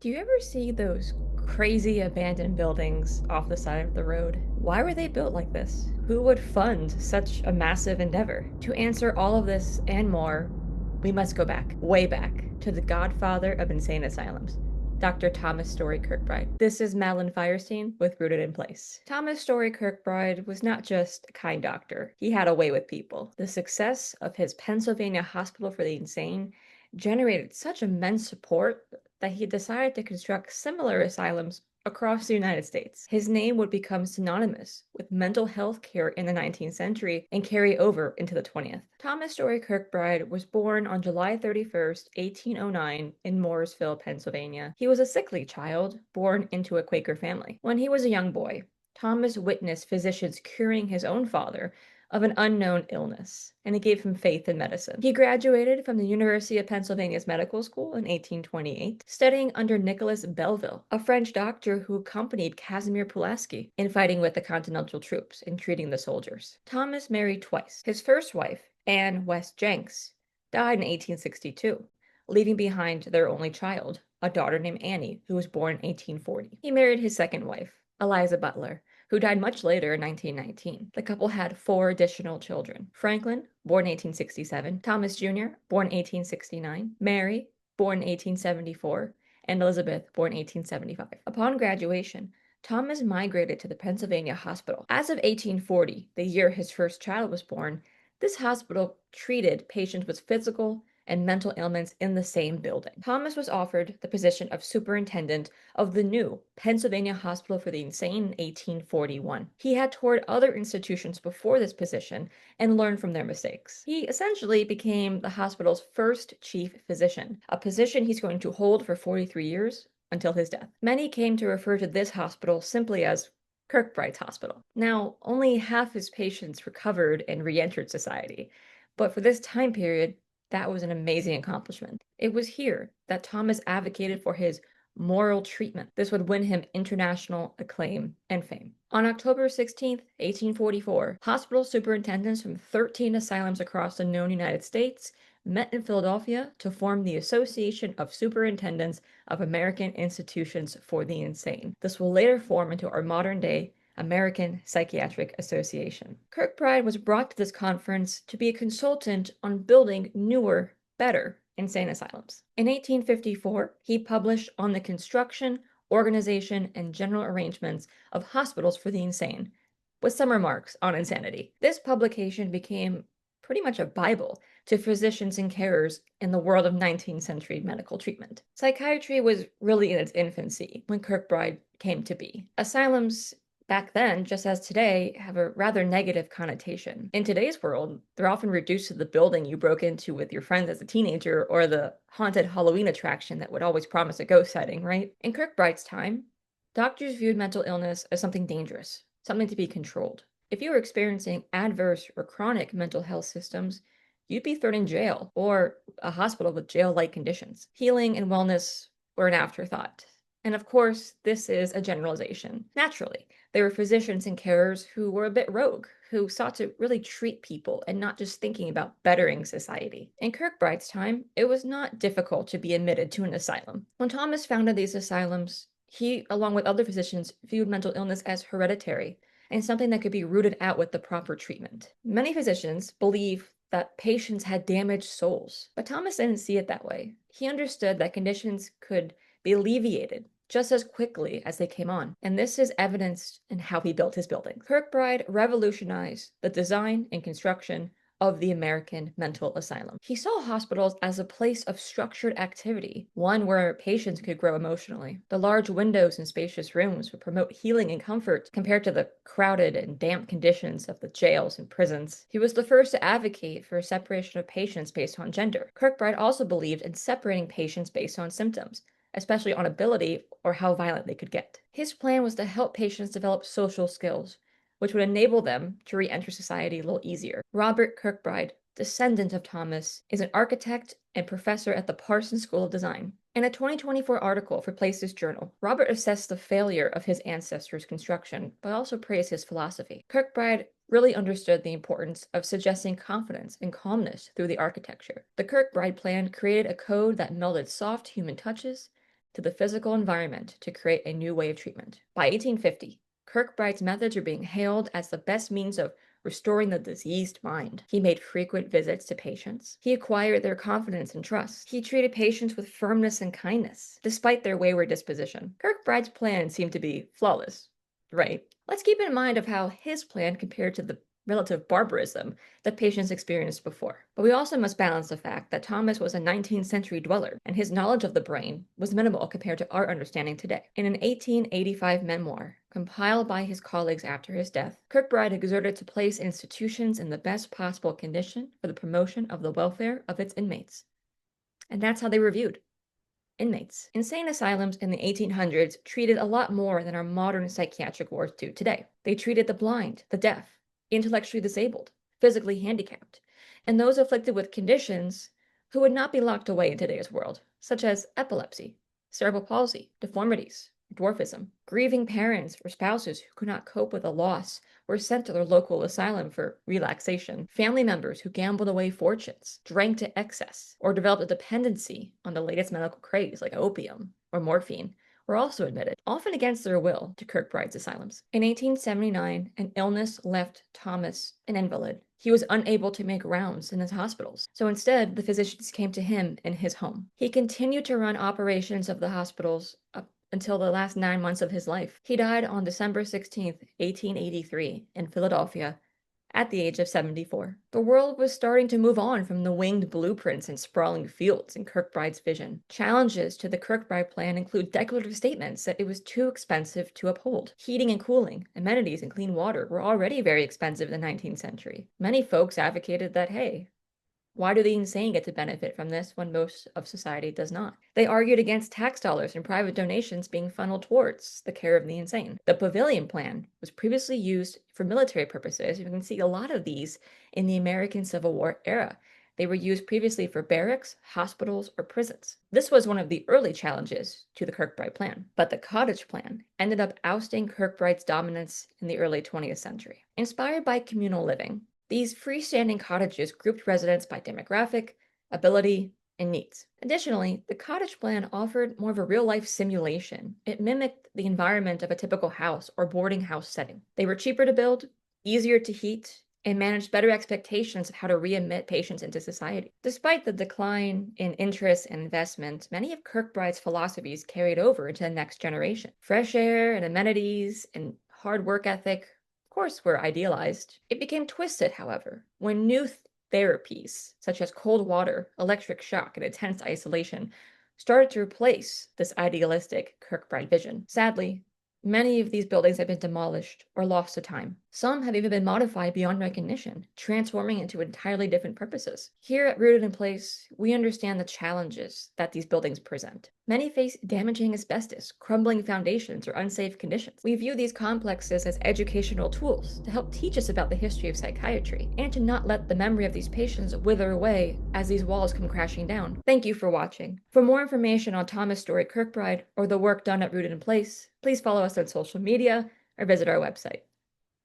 Do you ever see those crazy abandoned buildings off the side of the road? Why were they built like this? Who would fund such a massive endeavor? To answer all of this and more, we must go back, way back, to the godfather of insane asylums, Dr. Thomas Story Kirkbride. This is Madeline Feierstein with Rooted in Place. Thomas Story Kirkbride was not just a kind doctor, he had a way with people. The success of his Pennsylvania Hospital for the Insane generated such immense support that he decided to construct similar asylums across the United States. His name would become synonymous with mental health care in the 19th century and carry over into the 20th. Thomas Story Kirkbride was born on July 31st, 1809 in Mooresville, Pennsylvania. He was a sickly child born into a Quaker family. When he was a young boy, Thomas witnessed physicians curing his own father of an unknown illness, and it gave him faith in medicine. He graduated from the University of Pennsylvania's medical school in 1828, studying under Nicholas Belleville, a French doctor who accompanied Casimir Pulaski in fighting with the Continental troops and treating the soldiers. Thomas married twice. His first wife, Anne West Jenks, died in 1862, leaving behind their only child, a daughter named Annie, who was born in 1840. He married his second wife, Eliza Butler, who died much later in 1919. The couple had four additional children: Franklin, born 1867, Thomas Jr., born 1869, Mary, born 1874, and Elizabeth, born 1875. Upon graduation, Thomas migrated to the Pennsylvania Hospital. As of 1840, the year his first child was born, this hospital treated patients with physical and mental ailments in the same building. Thomas was offered the position of superintendent of the new Pennsylvania Hospital for the Insane in 1841. He had toured other institutions before this position and learned from their mistakes. He essentially became the hospital's first chief physician, a position he's going to hold for 43 years until his death. Many came to refer to this hospital simply as Kirkbride's Hospital. Now, only half his patients recovered and re-entered society, but for this time period, that was an amazing accomplishment. It was here that Thomas advocated for his moral treatment. This would win him international acclaim and fame. On October 16th, 1844, hospital superintendents from 13 asylums across the known United States met in Philadelphia to form the Association of Superintendents of American Institutions for the Insane. This will later form into our modern-day American Psychiatric Association. Kirkbride was brought to this conference to be a consultant on building newer, better insane asylums. In 1854, he published on the construction, organization, and general arrangements of hospitals for the insane, with some remarks on insanity. This publication became pretty much a Bible to physicians and carers in the world of 19th century medical treatment. Psychiatry was really in its infancy when Kirkbride came to be. Asylums back then, just as today, have a rather negative connotation. In today's world, they're often reduced to the building you broke into with your friends as a teenager or the haunted Halloween attraction that would always promise a ghost sighting, right? In Kirkbride's time, doctors viewed mental illness as something dangerous, something to be controlled. If you were experiencing adverse or chronic mental health systems, you'd be thrown in jail or a hospital with jail-like conditions. Healing and wellness were an afterthought. And of course, this is a generalization. Naturally, there were physicians and carers who were a bit rogue, who sought to really treat people and not just thinking about bettering society. In Kirkbride's time, it was not difficult to be admitted to an asylum. When Thomas founded these asylums, he, along with other physicians, viewed mental illness as hereditary and something that could be rooted out with the proper treatment. Many physicians believe that patients had damaged souls, but Thomas didn't see it that way. He understood that conditions could be alleviated just as quickly as they came on, and this is evidenced in how he built his building. Kirkbride revolutionized the design and construction of the American mental asylum. He saw hospitals as a place of structured activity, one where patients could grow emotionally. The large windows and spacious rooms would promote healing and comfort compared to the crowded and damp conditions of the jails and prisons. He was the first to advocate for a separation of patients based on gender. Kirkbride also believed in separating patients based on symptoms, especially on ability or how violent they could get. His plan was to help patients develop social skills, which would enable them to re-enter society a little easier. Robert Kirkbride, descendant of Thomas, is an architect and professor at the Parsons School of Design. In a 2024 article for Places Journal, Robert assessed the failure of his ancestors' construction, but also praised his philosophy. Kirkbride really understood the importance of suggesting confidence and calmness through the architecture. The Kirkbride plan created a code that melded soft human touches, to the physical environment to create a new way of treatment. By 1850, Kirkbride's methods were being hailed as the best means of restoring the diseased mind. He made frequent visits to patients. He acquired their confidence and trust. He treated patients with firmness and kindness, despite their wayward disposition. Kirkbride's plan seemed to be flawless, right? Let's keep in mind of how his plan compared to the relative barbarism that patients experienced before. But we also must balance the fact that Thomas was a 19th century dweller, and his knowledge of the brain was minimal compared to our understanding today. In an 1885 memoir, compiled by his colleagues after his death, Kirkbride exhorted to place institutions in the best possible condition for the promotion of the welfare of its inmates. And that's how they were viewed. Inmates. Insane asylums in the 1800s treated a lot more than our modern psychiatric wards do today. They treated the blind, the deaf, intellectually disabled, physically handicapped, and those afflicted with conditions who would not be locked away in today's world, such as epilepsy, cerebral palsy, deformities, dwarfism. Grieving parents or spouses who could not cope with a loss were sent to their local asylum for relaxation. Family members who gambled away fortunes, drank to excess, or developed a dependency on the latest medical craze like opium or morphine were also admitted, often against their will, to Kirkbride's asylums. In 1879, an illness left Thomas an invalid. He was unable to make rounds in his hospitals, so instead the physicians came to him in his home. He continued to run operations of the hospitals up until the last 9 months of his life. He died on December 16th, 1883, in Philadelphia, at the age of 74. The world was starting to move on from the winged blueprints and sprawling fields in Kirkbride's vision. Challenges to the Kirkbride plan include declarative statements that it was too expensive to uphold. Heating and cooling, amenities, and clean water were already very expensive in the 19th century. Many folks advocated that, hey, why do the insane get to benefit from this when most of society does not? They argued against tax dollars and private donations being funneled towards the care of the insane. The pavilion plan was previously used for military purposes. You can see a lot of these in the American Civil War era. They were used previously for barracks, hospitals, or prisons. This was one of the early challenges to the Kirkbride plan. But the cottage plan ended up ousting Kirkbride's dominance in the early 20th century. Inspired by communal living, these freestanding cottages grouped residents by demographic, ability, and needs. Additionally, the cottage plan offered more of a real-life simulation. It mimicked the environment of a typical house or boarding house setting. They were cheaper to build, easier to heat, and managed better expectations of how to readmit patients into society. Despite the decline in interest and investment, many of Kirkbride's philosophies carried over into the next generation. Fresh air and amenities and hard work ethic course, were idealized. It became twisted, however, when new therapies, such as cold water, electric shock, and intense isolation, started to replace this idealistic Kirkbride vision. Sadly, many of these buildings have been demolished or lost to time. Some have even been modified beyond recognition, transforming into entirely different purposes. Here at Rooted in Place, we understand the challenges that these buildings present. Many face damaging asbestos, crumbling foundations, or unsafe conditions. We view these complexes as educational tools to help teach us about the history of psychiatry, and to not let the memory of these patients wither away as these walls come crashing down. Thank you for watching. For more information on Thomas Story Kirkbride or the work done at Rooted in Place, please follow us on social media or visit our website.